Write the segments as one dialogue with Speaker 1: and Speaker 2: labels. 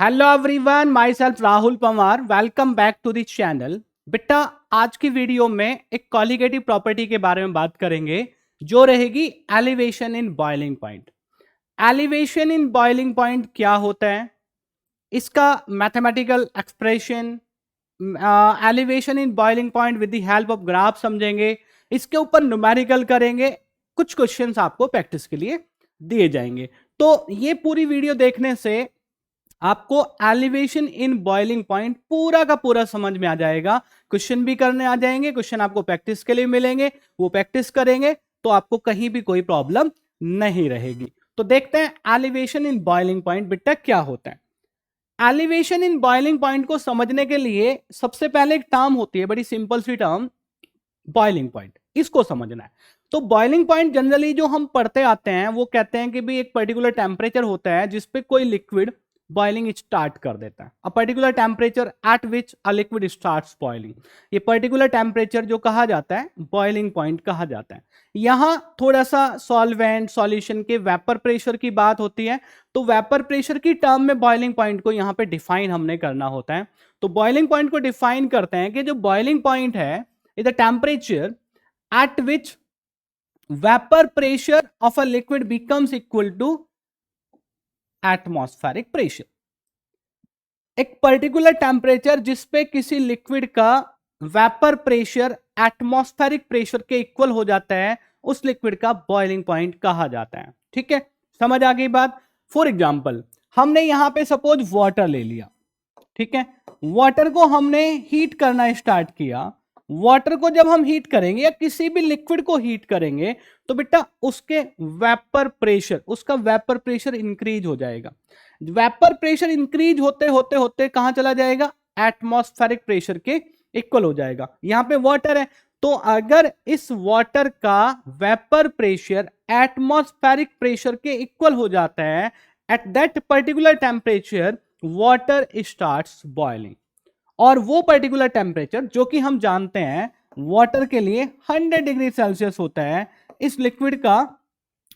Speaker 1: Hello everyone, myself Rahul Pawar. Welcome back to the channel. बेटा, आज की वीडियो में एक कॉलिगेटिव प्रॉपर्टी के बारे में बात करेंगे जो रहेगी elevation in boiling point. Elevation in boiling point क्या होता है, इसका mathematical expression, elevation in boiling point with the help of graph समझेंगे, इसके ऊपर न्यूमेरिकल करेंगे, कुछ क्वेश्चंस आपको प्रैक्टिस के लिए दिए जाएंगे। तो ये पूरी वीडियो देखने से आपको एलिवेशन इन बॉइलिंग पॉइंट पूरा का पूरा समझ में आ जाएगा। क्वेश्चन भी करने आ जाएंगे, क्वेश्चन आपको प्रैक्टिस के लिए मिलेंगे, वो प्रैक्टिस करेंगे तो आपको कहीं भी कोई प्रॉब्लम नहीं रहेगी। तो देखते हैं एलिवेशन इन बॉइलिंग पॉइंट बेटा क्या होता है। एलिवेशन इन बॉइलिंग पॉइंट को समझने के लिए सबसे पहले एक टर्म होती है, बड़ी सिंपल सी टर्म, बॉइलिंग पॉइंट। इसको समझना है। तो बॉइलिंग पॉइंट जनरली जो हम पढ़ते आते हैं वो कहते हैं कि भी एक पर्टिकुलर टेम्परेचर होता है जिसपे कोई लिक्विड बॉइलिंग स्टार्ट कर देता है। A particular temperature at which a liquid starts boiling, ये पर्टिकुलर टेम्परेचर जो कहा जाता है बॉइलिंग पॉइंट कहा जाता है। यहां थोड़ा सा सॉल्वेंट सॉल्यूशन के वेपर प्रेशर की बात होती है, तो वेपर प्रेशर की टर्म में बॉइलिंग पॉइंट को यहां पे डिफाइन हमने करना होता है। तो बॉइलिंग पॉइंट को डिफाइन करते हैं कि जो बॉइलिंग पॉइंट है is the temperature at which vapor pressure of a liquid becomes equal to atmospheric pressure। एक पर्टिकुलर टेम्परेचर जिसपे किसी लिक्विड का वेपर प्रेशर एटमॉस्फेरिक प्रेशर के इक्वल हो जाता है, उस लिक्विड का बॉइलिंग पॉइंट कहा जाता है। ठीक है, समझ आ गई बात। फॉर एग्जांपल, हमने यहां पे सपोज वाटर ले लिया। ठीक है, वाटर को हमने हीट करना स्टार्ट किया। वाटर को जब हम हीट करेंगे या किसी भी लिक्विड को हीट करेंगे तो बेटा उसके वेपर प्रेशर, उसका वेपर प्रेशर इंक्रीज हो जाएगा। वेपर प्रेशर इंक्रीज होते होते होते कहां चला जाएगा, एटमॉस्फेरिक प्रेशर के इक्वल हो जाएगा। यहां पे वाटर है, तो अगर इस वाटर का वेपर प्रेशर एटमॉस्फेरिक प्रेशर के इक्वल हो जाता है at that particular temperature, water starts boiling. और वो पर्टिकुलर टेम्परेचर जो कि हम जानते हैं वाटर के लिए 100 डिग्री सेल्सियस होता है, इस लिक्विड का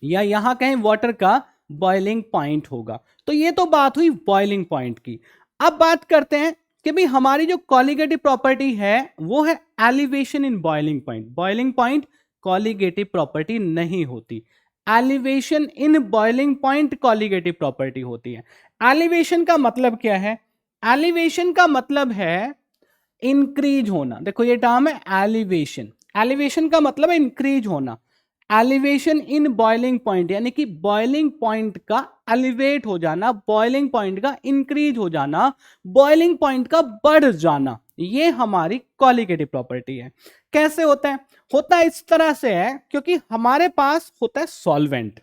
Speaker 1: या यहां कहीं वाटर का बॉइलिंग पॉइंट होगा। तो ये तो बात हुई बॉइलिंग पॉइंट की। अब बात करते हैं कि भाई हमारी जो कॉलिगेटिव प्रॉपर्टी है वो है elevation in boiling point. Boiling point colligative property नहीं होती, elevation in boiling point colligative property होती है। एलिवेशन का मतलब क्या है, एलिवेशन का मतलब है इंक्रीज होना। देखो ये टर्म है एलिवेशन, एलिवेशन का मतलब है इंक्रीज होना। एलिवेशन इन बॉइलिंग पॉइंट यानी कि बॉइलिंग पॉइंट का एलिवेट हो जाना, बॉइलिंग पॉइंट का इंक्रीज हो जाना, बॉइलिंग पॉइंट का बढ़ जाना, ये हमारी कॉलिगेटिव प्रॉपर्टी है। कैसे होता है, होता है इस तरह से है क्योंकि हमारे पास होता है सॉल्वेंट।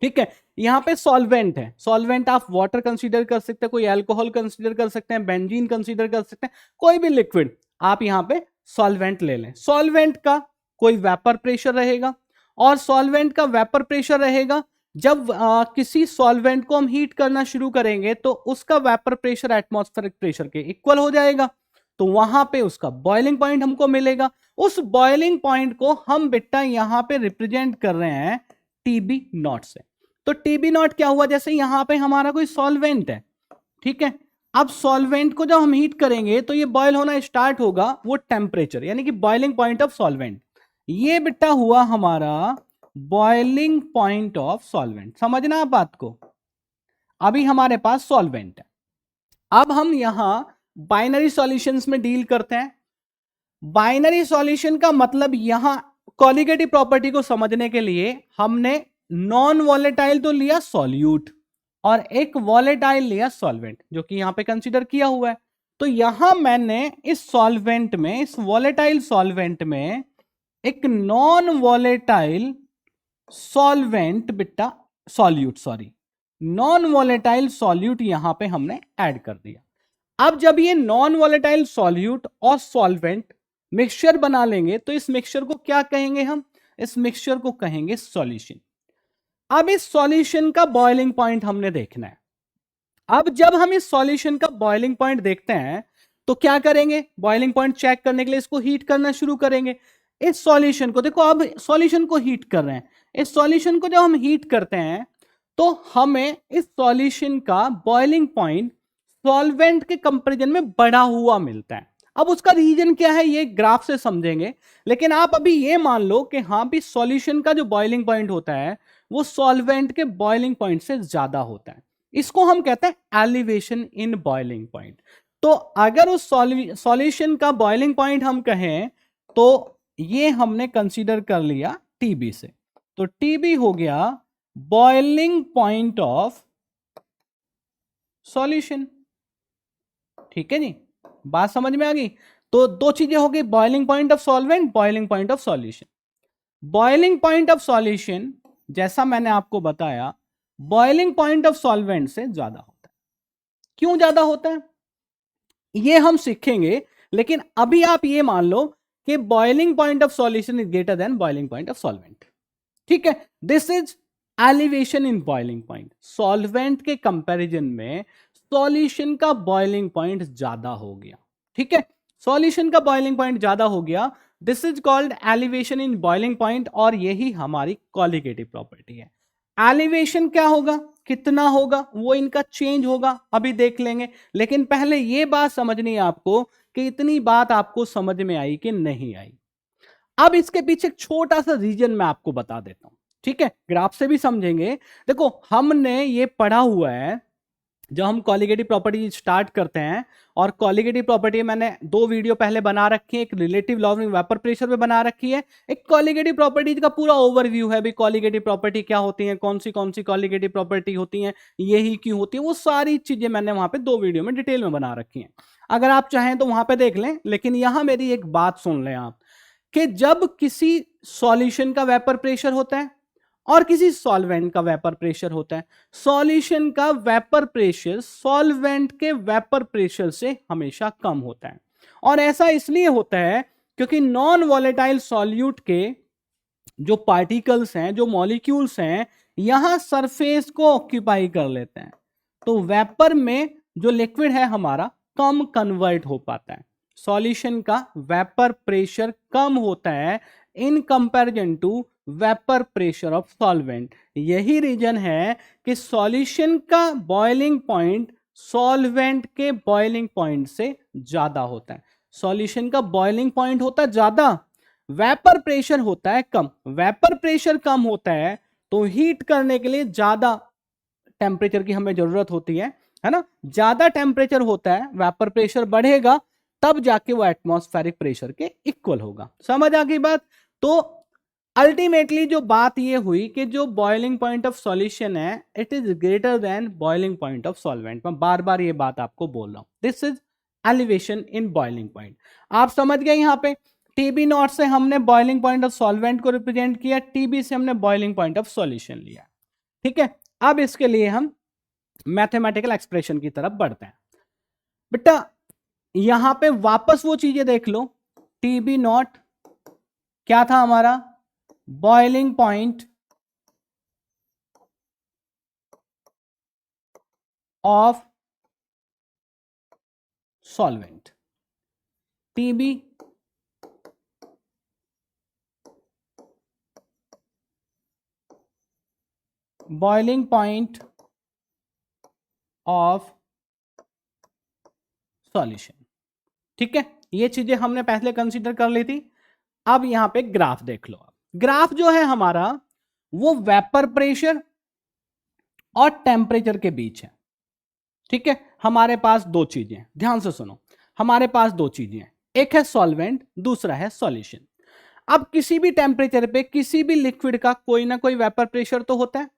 Speaker 1: ठीक है, यहां पे सॉल्वेंट है, सॉल्वेंट आप वाटर कंसीडर कर सकते हैं, कोई अल्कोहल कंसीडर कर सकते हैं, बेंजीन कंसीडर कर सकते हैं, कोई भी लिक्विड आप यहां पे सॉल्वेंट ले लें। सॉल्वेंट का कोई वेपर प्रेशर रहेगा और सॉल्वेंट का वेपर प्रेशर रहेगा। जब किसी सॉल्वेंट को हम हीट करना शुरू करेंगे तो उसका वेपर प्रेशर एटमॉस्फेरिक प्रेशर के इक्वल हो जाएगा, तो वहां पे उसका बॉइलिंग पॉइंट हमको मिलेगा। उस बॉइलिंग पॉइंट को हम बेटा यहां पे रिप्रेजेंट कर रहे हैं टीबी नॉट से। तो टीबी नॉट क्या हुआ, जैसे यहां पे हमारा कोई सॉल्वेंट है। ठीक है, अब सॉल्वेंट को जब हम हीट करेंगे तो ये बॉयल होना स्टार्ट होगा, वो टेम्परेचर यानी कि बॉइलिंग पॉइंट ऑफ सॉल्वेंट। ये बेटा हुआ हमारा बॉइलिंग पॉइंट ऑफ सॉल्वेंट। समझना आप बात को। अभी हमारे पास सॉल्वेंट है, अब हम यहां बाइनरी सॉल्यूशंस में डील करते हैं। बाइनरी सॉल्यूशन का मतलब यहां कॉलिगेटिव प्रॉपर्टी को समझने के लिए हमने नॉन वॉलेटाइल तो लिया सॉल्यूट और एक वॉलेटाइल लिया सॉल्वेंट, जो कि यहां पे कंसीडर किया हुआ है। तो यहां मैंने इस सॉल्वेंट में, इस वॉलेटाइल सॉल्वेंट में एक नॉन वॉलेटाइल सॉल्वेंट बेटा solute, sorry, non volatile solute यहां पे हमने ऐड कर दिया। अब जब ये नॉन वॉलेटाइल सॉल्यूट और सॉल्वेंट मिक्सचर बना लेंगे तो इस मिक्सचर को क्या कहेंगे हम, इस मिक्सचर को कहेंगे सॉल्यूशन। अब इस सॉल्यूशन का बॉइलिंग पॉइंट हमने देखना है। अब जब हम इस सॉल्यूशन का बॉइलिंग पॉइंट देखते हैं तो क्या करेंगे, बॉइलिंग पॉइंट चेक करने के लिए इसको हीट करना शुरू करेंगे। इस सॉल्यूशन को देखो, अब सॉल्यूशन को हीट कर रहे हैं। इस सॉल्यूशन को जब हम हीट करते हैं तो हमें इस सॉल्यूशन का बॉइलिंग पॉइंट सॉल्वेंट के कंपैरिजन में बढ़ा हुआ मिलता है। अब उसका रीजन क्या है ये ग्राफ से समझेंगे, लेकिन आप अभी ये मान लो कि हाँ भी सॉल्यूशन का जो बॉइलिंग पॉइंट होता है वो सॉल्वेंट के बॉइलिंग पॉइंट से ज्यादा होता है। इसको हम कहते हैं एलिवेशन इन बॉइलिंग पॉइंट। तो अगर उस सॉल्यूशन का बॉइलिंग पॉइंट हम कहें तो ये हमने कंसीडर कर लिया टीबी से, तो टीबी हो गया बॉइलिंग पॉइंट ऑफ सॉल्यूशन। ठीक है जी, बात समझ में आ गई। तो दो चीजें हो गई, boiling point of solvent, boiling point of solution. Boiling point of solution जैसा मैंने आपको बताया बॉइलिंग पॉइंट ऑफ सॉल्वेंट से ज्यादा होता है। क्यों ज्यादा होता है ये हम सीखेंगे, लेकिन अभी आप ये मान लो कि boiling point of solution is greater than boiling point of solvent. ठीक है, this is elevation in boiling point. Solvent के कंपैरिजन में सॉल्यूशन का बॉइलिंग पॉइंट ज्यादा हो गया। ठीक है, सॉल्यूशन का बॉइलिंग पॉइंट ज्यादा हो गया, this is called elevation in boiling point, और यही हमारी कॉलिगेटिव प्रॉपर्टी है। एलिवेशन क्या होगा, कितना होगा, वो इनका चेंज होगा, अभी देख लेंगे। लेकिन पहले ये बात समझनी है आपको कि इतनी बात आपको समझ में आई कि नहीं आई। अब इसके पीछे एक छोटा सा रीजन मैं आपको बता देता हूं। ठीक है, ग्राफ से भी समझेंगे। देखो हमने ये पढ़ा हुआ है जब हम कॉलिगेटिव प्रॉपर्टी स्टार्ट करते हैं, और कॉलिगेटिव प्रॉपर्टी मैंने दो वीडियो पहले बना रखी है, एक relative law of vapour pressure पे बना रखी है, एक कॉलिगेटिव प्रॉपर्टीज का पूरा ओवरव्यू है भी कॉलिगेटिव प्रॉपर्टी क्या होती है, कौन सी कॉलिगेटिव प्रॉपर्टी होती है, यही क्यों होती है, वो सारी चीजें मैंने वहां पे दो वीडियो में डिटेल में बना रखी है। अगर आप चाहें तो वहां पे देख लें, लेकिन यहां मेरी एक बात सुन लें आप कि जब किसी सॉल्यूशन का वेपर प्रेशर होता है और किसी सॉल्वेंट का वेपर प्रेशर होता है, सॉल्यूशन का वेपर प्रेशर सॉल्वेंट के वेपर प्रेशर से हमेशा कम होता है। और ऐसा इसलिए होता है क्योंकि नॉन वॉलेटाइल सॉल्यूट के जो पार्टिकल्स हैं, जो मॉलिक्यूल्स हैं, यहां सरफेस को ऑक्यूपाई कर लेते हैं, तो वेपर में जो लिक्विड है हमारा कम कन्वर्ट हो पाता है। सॉल्यूशन का वेपर प्रेशर कम होता है in comparison to vapour pressure of solvent. यही रीजन है कि सॉल्यूशन का बॉइलिंग पॉइंट सॉल्वेंट के बॉइलिंग पॉइंट से ज्यादा होता है। सॉल्यूशन का बॉइलिंग पॉइंट होता है ज्यादा, वेपर प्रेशर होता है कम। वेपर प्रेशर कम होता है तो हीट करने के लिए ज्यादा टेम्परेचर की हमें जरूरत होती है ना। ज्यादा टेम्परेचर होता है, वेपर प्रेशर बढ़ेगा, तब जाके वो एटमॉस्फेरिक प्रेशर के इक्वल होगा। समझ आ गई बात। तो अल्टीमेटली जो बात ये हुई कि जो बॉइलिंग पॉइंट ऑफ सॉल्यूशन है it is greater than boiling point of solvent. मैं बार बार ये बात आपको बोल रहा हूं, this is elevation in boiling point. आप समझ गए यहां पे टीबी नॉट से हमने बॉइलिंग पॉइंट ऑफ सॉल्वेंट को रिप्रेजेंट किया, टीबी से हमने बॉइलिंग पॉइंट ऑफ सॉल्यूशन लिया। ठीक है, अब इसके लिए हम मैथमेटिकल एक्सप्रेशन की तरफ बढ़ते हैं। बेटा यहां पे वापस वो चीजें देख लो, टीबी नॉट क्या था हमारा, boiling point of solvent. TB boiling point of solution. ठीक है, ये चीजें हमने पहले कंसीडर कर ली थी। अब यहां पे ग्राफ देख लो। ग्राफ जो है हमारा वो वेपर प्रेशर और टेम्परेचर के बीच है। ठीक है, हमारे पास दो चीजें, ध्यान से सुनो, हमारे पास दो चीजें हैं, एक है सॉल्वेंट, दूसरा है सॉल्यूशन। अब किसी भी टेम्परेचर पे किसी भी लिक्विड का कोई ना कोई वेपर प्रेशर तो होता है।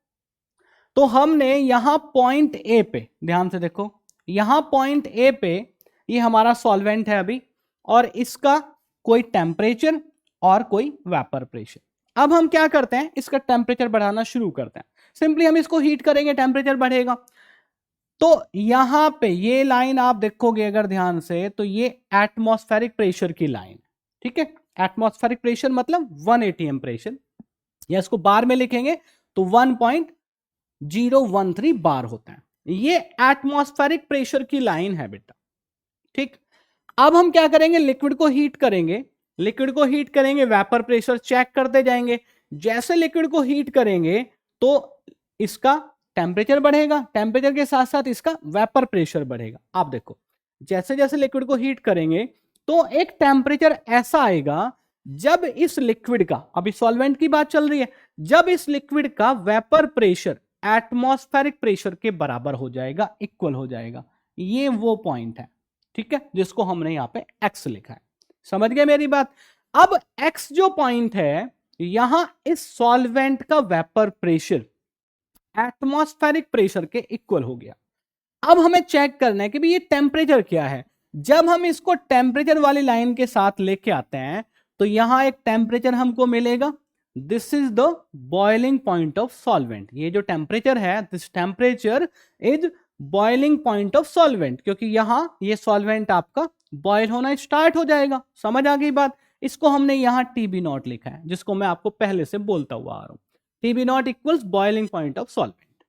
Speaker 1: तो हमने यहां पॉइंट ए पे, ध्यान से देखो, यहां पॉइंट ए पे ये हमारा सॉल्वेंट है अभी, और इसका कोई टेम्परेचर और कोई वेपर प्रेशर। अब हम क्या करते हैं, इसका टेम्परेचर बढ़ाना शुरू करते हैं। सिंपली हम इसको हीट करेंगे, टेम्परेचर बढ़ेगा। तो यहां पे ये लाइन आप देखोगे अगर ध्यान से, तो ये एटमॉस्फेरिक प्रेशर की लाइन। ठीक है, एटमॉस्फेरिक प्रेशर मतलब 1 atm प्रेशर, या इसको बार में लिखेंगे तो 1.013 बार होता है। ये एटमॉस्फेरिक प्रेशर की लाइन है बेटा। ठीक, अब हम क्या करेंगे, लिक्विड को हीट करेंगे, लिक्विड को हीट करेंगे, वेपर प्रेशर चेक करते जाएंगे। जैसे लिक्विड को हीट करेंगे तो इसका टेम्परेचर बढ़ेगा, टेम्परेचर के साथ साथ इसका वेपर प्रेशर बढ़ेगा। आप देखो जैसे जैसे लिक्विड को हीट करेंगे तो एक टेम्परेचर ऐसा आएगा जब इस लिक्विड का, अभी सॉल्वेंट की बात चल रही है, जब इस लिक्विड का वेपर प्रेशर एटमॉस्फेरिक प्रेशर के बराबर हो जाएगा, इक्वल हो जाएगा। ये वो पॉइंट है, ठीक है, जिसको हमने यहां पे एक्स लिखा है। समझ गए मेरी बात? अब एक्स जो पॉइंट है, यहां इस सॉल्वेंट का वेपर प्रेशर एटमॉस्फेरिक प्रेशर के इक्वल हो गया। अब हमें चेक करना है कि भाई ये टेम्परेचर क्या है। जब हम इसको टेम्परेचर वाली लाइन के साथ लेके आते हैं तो यहां एक टेम्परेचर हमको मिलेगा, this is the boiling point of solvent. ये जो टेम्परेचर है, this temperature is boiling point of solvent, क्योंकि यहां ये सॉल्वेंट आपका बॉयल होना स्टार्ट हो जाएगा। समझ आ गई बात? इसको हमने यहां टीबी नॉट लिखा है, जिसको मैं आपको पहले से बोलता हुआ आ रहा हूं। TB naught equals boiling point of solvent.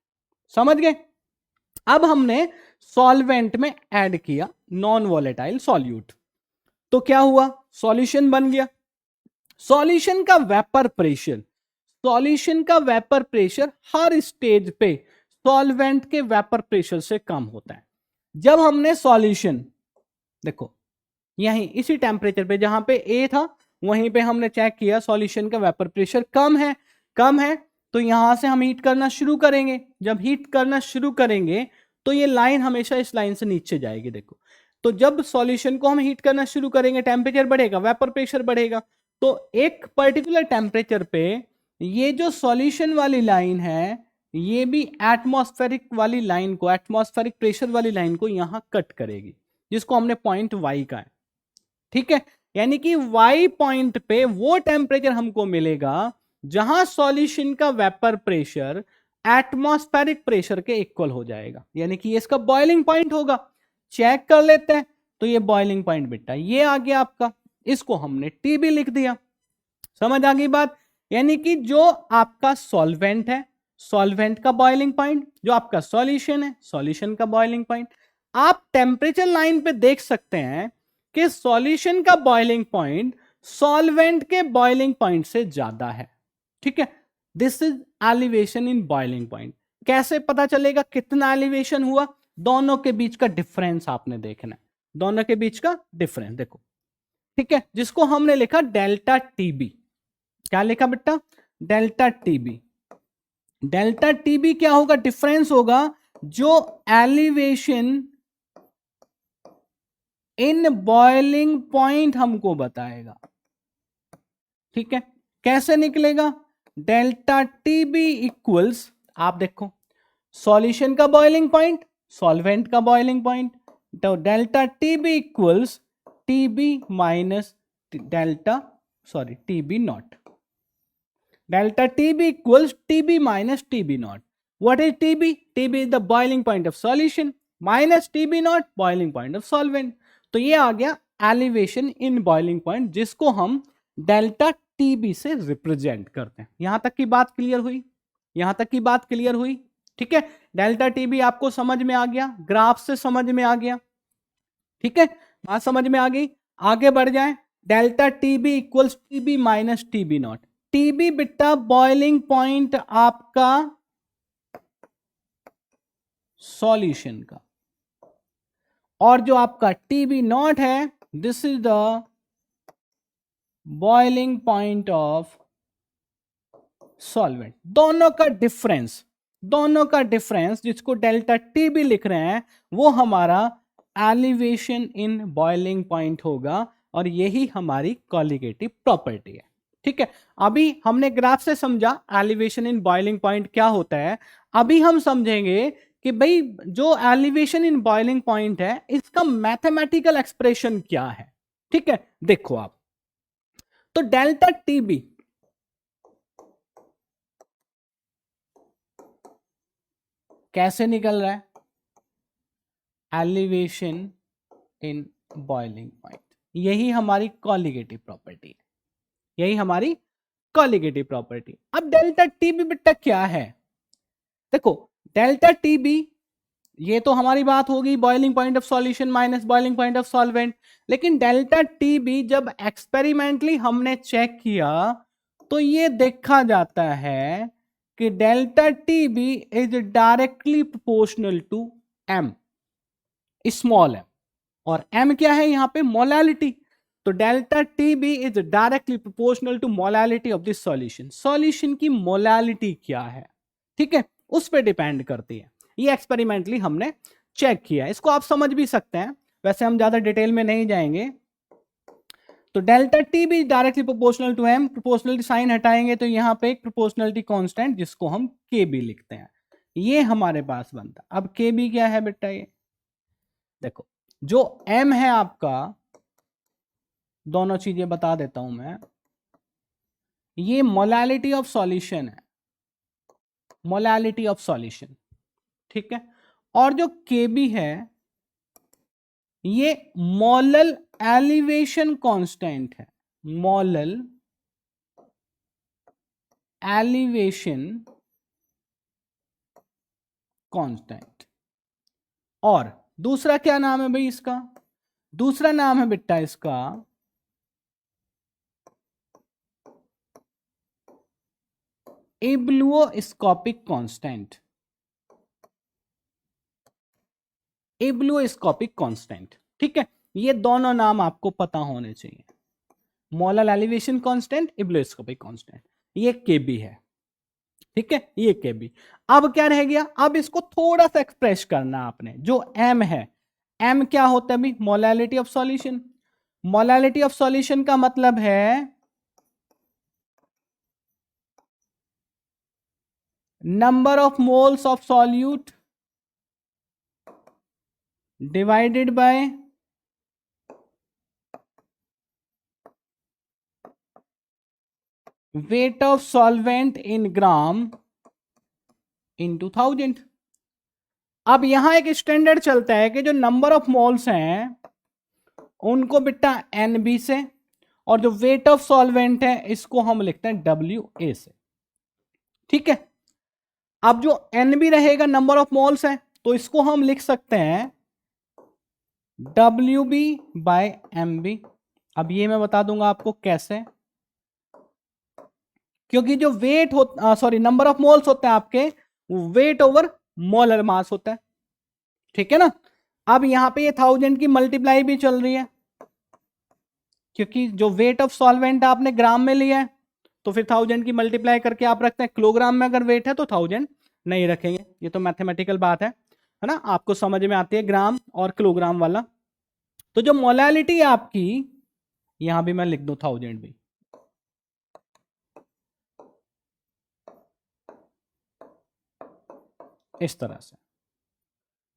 Speaker 1: समझ गए? अब हमने सॉल्वेंट में ऐड किया नॉन वॉलेटाइल सॉल्यूट, तो क्या हुआ? सॉल्यूशन बन गया। सॉल्यूशन का वेपर प्रेशर, सॉल्यूशन का वेपर प्रेशर हर स्टेज पे सॉल्वेंट के वेपर प्रेशर से कम होता है। जब हमने सॉल्यूशन, देखो यहीं इसी टेम्परेचर पे जहां पे ए था वहीं पे हमने चेक किया सॉल्यूशन का वेपर प्रेशर कम है, कम है, तो यहां से हम हीट करना शुरू करेंगे। जब हीट करना शुरू करेंगे तो ये लाइन हमेशा इस लाइन से नीचे जाएगी। देखो, तो जब सॉल्यूशन को हम हीट करना शुरू करेंगे, टेम्परेचर बढ़ेगा, वेपर प्रेशर बढ़ेगा, तो एक पर्टिकुलर टेम्परेचर पे ये जो सॉल्यूशन वाली लाइन है, ये भी एटमॉस्फेरिक वाली लाइन को, एटमॉस्फेरिक प्रेशर वाली लाइन को यहां कट करेगी, जिसको हमने पॉइंट वाई का है। ठीक है, यानी कि वाई पॉइंट पे वो टेम्परेचर हमको मिलेगा जहां सॉल्यूशन का वेपर प्रेशर एटमॉस्फेरिक प्रेशर के इक्वल हो जाएगा, यानी कि ये इसका बॉइलिंग पॉइंट होगा। चेक कर लेते हैं, तो ये बॉइलिंग पॉइंट बेटा ये आ गया आपका, इसको हमने टीबी लिख दिया। समझ आ गई बात? यानी कि जो आपका सॉल्वेंट है, सॉल्वेंट का बॉइलिंग पॉइंट, जो आपका सॉल्यूशन है, सॉल्यूशन का बॉइलिंग पॉइंट। आप टेम्परेचर लाइन पे देख सकते हैं कि सॉल्यूशन का बॉइलिंग पॉइंट सॉल्वेंट के बॉइलिंग पॉइंट से ज्यादा है। ठीक है, this is elevation in boiling point. कैसे पता चलेगा कितना एलिवेशन हुआ? दोनों के बीच का डिफरेंस आपने देखना है, दोनों के बीच का डिफरेंस देखो। ठीक है, जिसको हमने लिखा डेल्टा टीबी। क्या लिखा बेटा? Delta TB. डेल्टा टीबी क्या होगा? डिफरेंस होगा जो एलिवेशन इन बॉइलिंग पॉइंट हमको बताएगा। ठीक है, कैसे निकलेगा? डेल्टा टीबी इक्वल्स, आप देखो सॉल्यूशन का बॉइलिंग पॉइंट, सॉल्वेंट का बॉइलिंग पॉइंट, तो delta TB equals TB minus delta, sorry TB naught. Delta TB equals TB minus TB not. What is TB? TB is the boiling point of solution minus TB not boiling point of solvent. तो ये आ गया elevation in boiling point, जिसको हम delta TB से represent करते हैं। यहां तक की बात क्लियर हुई? यहां तक की बात क्लियर हुई? ठीक है, डेल्टा टीबी आपको समझ में आ गया, ग्राफ से समझ में आ गया। ठीक है, बात समझ में आ गई। आगे बढ़ जाएं। Delta TB equals TB minus TB naught. TB बिट्टा बॉइलिंग पॉइंट आपका सॉल्यूशन का, और जो आपका टीबी नॉट है, this is the boiling point of solvent. दोनों का डिफरेंस, दोनों का डिफरेंस जिसको डेल्टा टीबी लिख रहे हैं, वो हमारा एलिवेशन इन बॉइलिंग पॉइंट होगा, और यही हमारी कॉलिगेटिव प्रॉपर्टी है। ठीक है, अभी हमने ग्राफ से समझा एलिवेशन इन बॉइलिंग पॉइंट क्या होता है। अभी हम समझेंगे कि भाई जो एलिवेशन इन बॉइलिंग पॉइंट है, इसका मैथमेटिकल एक्सप्रेशन क्या है। ठीक है, देखो आप, तो डेल्टा टीबी कैसे निकल रहा है? एलिवेशन इन बॉइलिंग पॉइंट, यही हमारी कॉलिगेटिव प्रॉपर्टी है, यही हमारी कॉलिगेटिव प्रॉपर्टी। अब डेल्टा टीबी बेटा क्या है? देखो डेल्टा टीबी, ये तो हमारी बात होगी boiling point of solution minus boiling point of solvent. लेकिन डेल्टा टीबी जब एक्सपेरिमेंटली हमने चेक किया तो ये देखा जाता है कि delta T B is directly proportional to M, small M, और एम क्या है यहां पे? मोलैलिटी। तो delta T B is directly proportional to molality of this solution. Solution की मोलैलिटी क्या है, ठीक है, उस पर डिपेंड करती है। ये एक्सपेरिमेंटली हमने चेक किया, इसको आप समझ भी सकते हैं, वैसे हम ज्यादा डिटेल में नहीं जाएंगे। तो delta T B directly proportional to M, proportionality sign हटाएंगे तो यहां पे एक प्रोपोर्शनलिटी कांस्टेंट जिसको हम के बी लिखते हैं, ये हमारे पास बनता। अब के बी क्या है बेटा? ये देखो, जो एम है आपका, दोनों चीजें बता देता हूं मैं, ये मोलैलिटी ऑफ सॉल्यूशन है, मोलैलिटी ऑफ सॉल्यूशन, ठीक है। और जो के बी है ये मोलल एलिवेशन कांस्टेंट है, मोलल एलिवेशन कांस्टेंट। और दूसरा क्या नाम है भाई इसका? दूसरा नाम है बेटा इसका एब्लुओस्कोपिक कांस्टेंट, एब्लुओस्कोपिक कांस्टेंट, ठीक है। ये दोनों नाम आपको पता होने चाहिए, मोलल एलिवेशन कांस्टेंट, एब्लुओस्कोपिक कांस्टेंट, ये केबी है, ठीक है, ये केबी। अब क्या रह गया? अब इसको थोड़ा सा एक्सप्रेस करना आपने, जो एम है, एम क्या होता है भाई? Molality of solution. Molality of solution का मतलब है number of moles of solute divided by weight of solvent in gram into 1000। अब यहां एक स्टैंडर्ड चलता है कि जो नंबर ऑफ मोल्स हैं उनको बेटा एनबी से, और जो वेट ऑफ सॉल्वेंट है इसको हम लिखते हैं डब्ल्यू ए से, ठीक है। अब जो एनबी रहेगा, नंबर ऑफ मोल्स है, तो इसको हम लिख सकते हैं W B by M B. अब ये मैं बता दूंगा आपको कैसे, क्योंकि जो वेट हो, सॉरी, नंबर ऑफ मोल्स होते हैं आपके, वेट ओवर मोलर मास होता है, ठीक है ना। अब यहां पे ये 1000 की मल्टीप्लाई भी चल रही है, क्योंकि जो वेट ऑफ सॉल्वेंट आपने ग्राम में लिया है, तो फिर 1000 की मल्टीप्लाई करके आप रखते हैं। किलोग्राम में अगर वेट है तो 1000 नहीं रखेंगे, ये तो मैथमेटिकल बात है ना, आपको समझ में आती है ग्राम और किलोग्राम वाला। तो जो मोलैलिटी है आपकी, यहां भी मैं लिख दूं 1000 भी, इस तरह से,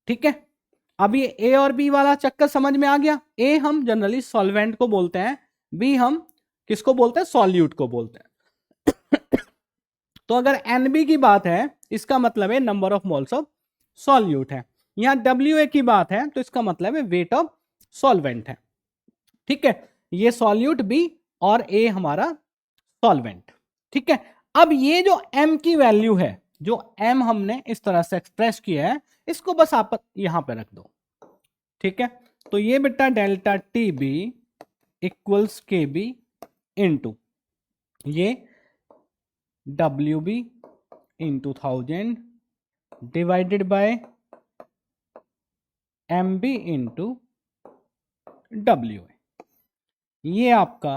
Speaker 1: ठीक है। अब ये ए और बी वाला चक्कर समझ में आ गया। ए हम जनरली सॉल्वेंट को बोलते हैं, बी हम किसको बोलते हैं? सॉल्यूट को बोलते हैं। तो अगर एनबी की बात है, इसका मतलब है number of moles of solute है। यहां डब्ल्यू ए की बात है तो इसका मतलब है वेट ऑफ सॉल्वेंट है, ठीक है। ये सॉल्यूट बी और ए हमारा सॉल्वेंट, ठीक है। अब ये जो एम की वैल्यू है, जो एम हमने इस तरह से एक्सप्रेस किया है, इसको बस आप यहां पे रख दो, ठीक है। तो ये बेटा delta T B equals K B into ये W B into 1000 divided by M B into W A. ये आपका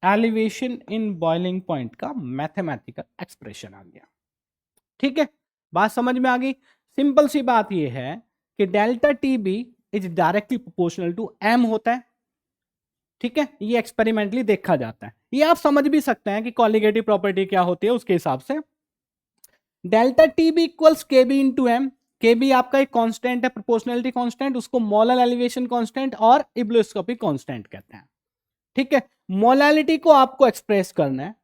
Speaker 1: एलिवेशन इन बॉइलिंग पॉइंट का मैथमेटिकल एक्सप्रेशन आ गया, ठीक है। बात समझ में आ गई? सिंपल सी बात ये है कि delta T B is directly proportional to M होता है, ठीक है। ये एक्सपेरिमेंटली देखा जाता है, ये आप समझ भी सकते हैं कि कॉलिगेटिव प्रॉपर्टी क्या होती है उसके हिसाब से। Delta T B equals K B into M. के बी आपका एक कांस्टेंट है, प्रोपोर्शनलिटी कांस्टेंट, उसको मोलल एलिवेशन कांस्टेंट और इब्लोस्कोपिक कांस्टेंट कहते हैं, ठीक है। मोलैलिटी को आपको एक्सप्रेस करना है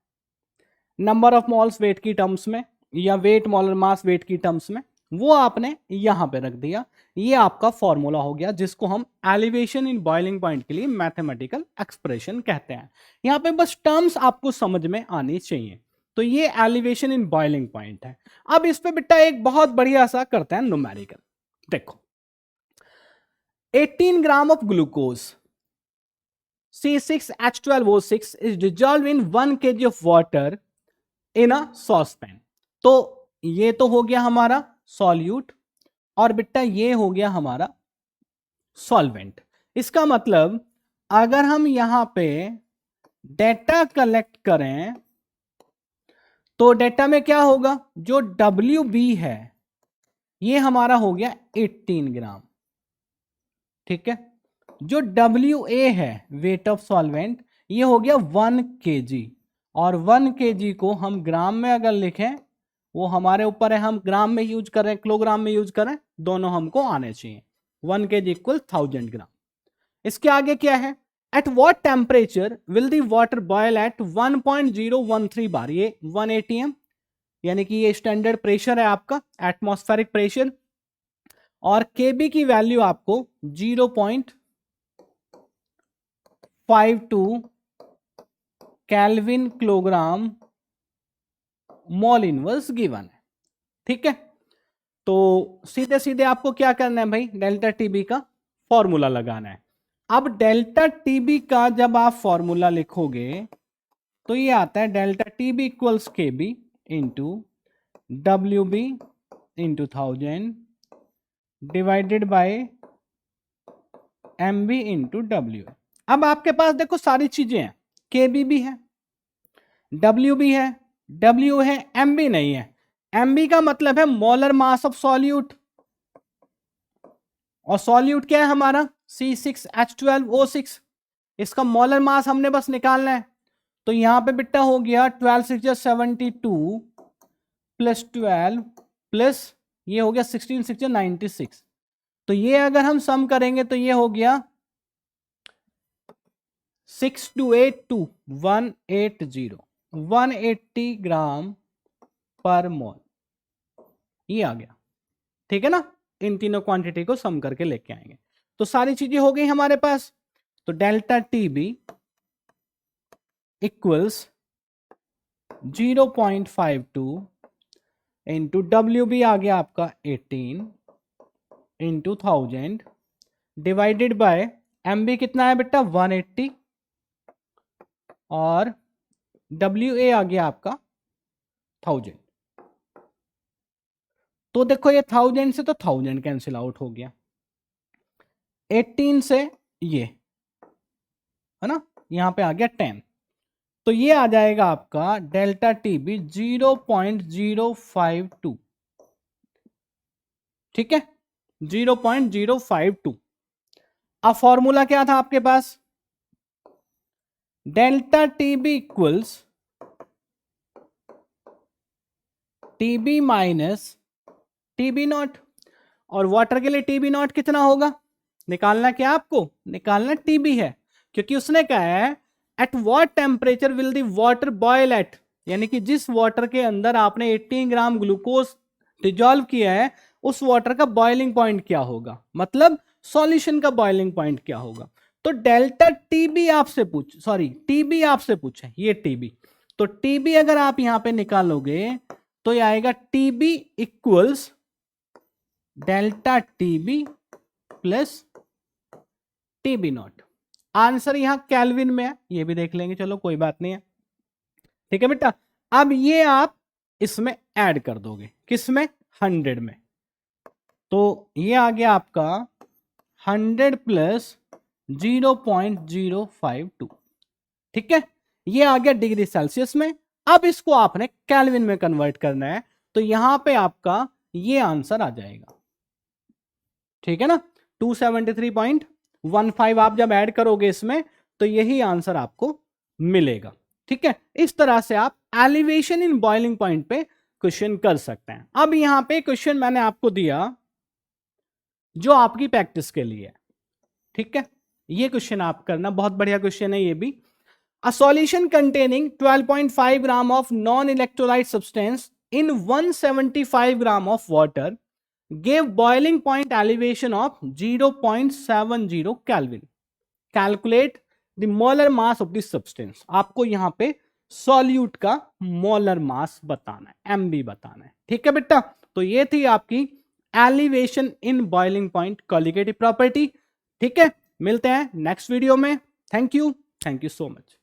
Speaker 1: नंबर ऑफ मोल्स वेट की टर्म्स में, या वेट मोलर मास वेट की टर्म्स में, वो आपने यहां पे रख दिया। ये आपका फॉर्मूला हो गया जिसको हम एलिवेशन इन बॉइलिंग पॉइंट के लिए मैथमेटिकल एक्सप्रेशन कहते हैं। यहां पे बस टर्म्स आपको समझ में आनी चाहिए। तो ये एलिवेशन इन बॉइलिंग पॉइंट है। अब इस पे बेटा एक बहुत बढ़िया सा करते हैं न्यूमेरिकल। देखो, 18 gram of glucose C6H12O6 is dissolved in 1 kg of water in a saucepan. तो ये तो हो गया हमारा सॉल्यूट और बेटा ये हो गया हमारा सॉल्वेंट। इसका मतलब अगर हम यहां पे डेटा कलेक्ट करें तो डेटा में क्या होगा, जो WB है ये हमारा हो गया 18 ग्राम, ठीक है। जो WA है वेट ऑफ सॉल्वेंट ये हो गया 1 kg, और 1 kg को हम ग्राम में अगर लिखें वो हमारे ऊपर है, हम ग्राम में यूज करें किलोग्राम में यूज करें, दोनों हमको आने चाहिए। 1 kg इक्वल 1000 ग्राम। इसके आगे क्या है, at what temperature will the water boil at 1.013 bar, ये 1 atm यानी कि ये स्टैंडर्ड प्रेशर है आपका, एटमॉस्फेरिक प्रेशर, और केबी की वैल्यू आपको 0.52 kelvin kilogram mole inverse given है, ठीक है। तो सीधे सीधे आपको क्या करना है भाई, डेल्टा टीबी का फॉर्मूला लगाना है। अब डेल्टा टीबी का जब आप फॉर्मूला लिखोगे तो ये आता है डेल्टा टीबी इक्वल्स केबी into WB into 1000 divided bye MB into W। अब आपके पास देखो सारी चीजें हैं, KB भी है, WB है, W है, MB नहीं है। MB का मतलब है मोलर मास ऑफ सॉल्यूट, और सॉल्यूट क्या है हमारा C6H12O6, इसका मोलर मास हमने बस निकालना है। तो यहां पे बेटा हो गया 12 6 72 प्लस 12 प्लस ये हो गया 16 6 96। तो ये अगर हम सम करेंगे तो ये हो गया 6282 180 ग्राम पर मोल, ये आ गया, ठीक है ना। इन तीनों क्वांटिटी को सम करके लेके आएंगे तो सारी चीजें हो गई हमारे पास। तो delta TB equals 0.52 into WB आ गया आपका 18 इंटू 1000 डिवाइडेड बाय MB कितना है बेटा 180, और WA आ गया आपका 1000। तो देखो ये 1000 से तो 1000 कैंसिल आउट हो गया, 18 से ये है ना, यहां पे आ गया 10, तो ये आ जाएगा आपका डेल्टा टीबी 0.052, ठीक है 0.052। अब फॉर्मूला क्या था आपके पास, delta TB equals TB minus TB not, और वाटर के लिए टीबी नॉट कितना होगा, निकालना क्या आपको, निकालना टीबी है, क्योंकि उसने कहा है at what temperature will the water boil at, यानी कि जिस वाटर के अंदर आपने 18 ग्राम ग्लूकोज डिजॉल्व किया है उस वाटर का बॉइलिंग पॉइंट क्या होगा, मतलब सॉल्यूशन का बॉइलिंग पॉइंट क्या होगा। तो डेल्टा टीबी आपसे टीबी आपसे पूछे, ये टीबी, तो टीबी अगर आप यहां पे निकालोगे तो ये आएगा TB equals delta TB plus TB naught. Answer यहां केल्विन में है, ये भी देख लेंगे, चलो कोई बात नहीं है, ठीक है बेटा। अब ये आप इसमें ऐड कर दोगे, किसमें 100 में, तो ये आ गया आपका 100 प्लस 0.052, ठीक है, ये आ गया डिग्री सेल्सियस में। अब इसको आपने केल्विन में कन्वर्ट करना है, तो यहां पे आपका ये आंसर आ जाएगा, ठीक है ना, 273.15 आप जब ऐड करोगे इसमें तो यही आंसर आपको मिलेगा, ठीक है। इस तरह से आप एलिवेशन इन बॉइलिंग पॉइंट पे क्वेश्चन कर सकते हैं। अब यहां पे क्वेश्चन मैंने आपको दिया जो आपकी प्रैक्टिस के लिए, ठीक है, ये क्वेश्चन आप करना, बहुत बढ़िया क्वेश्चन है ये भी। A solution containing 12.5 gram of non-electrolyte substance in 175 gram of water gave boiling point elevation of 0.70 Kelvin. Calculate the molar mass of this substance. आपको यहां पे सॉल्यूट का मोलर मास बताना है, MB बताना है, ठीक है बेटा। तो ये थी आपकी elevation in boiling point colligative property, ठीक है। मिलते हैं नेक्स्ट वीडियो में, थैंक यू सो मच।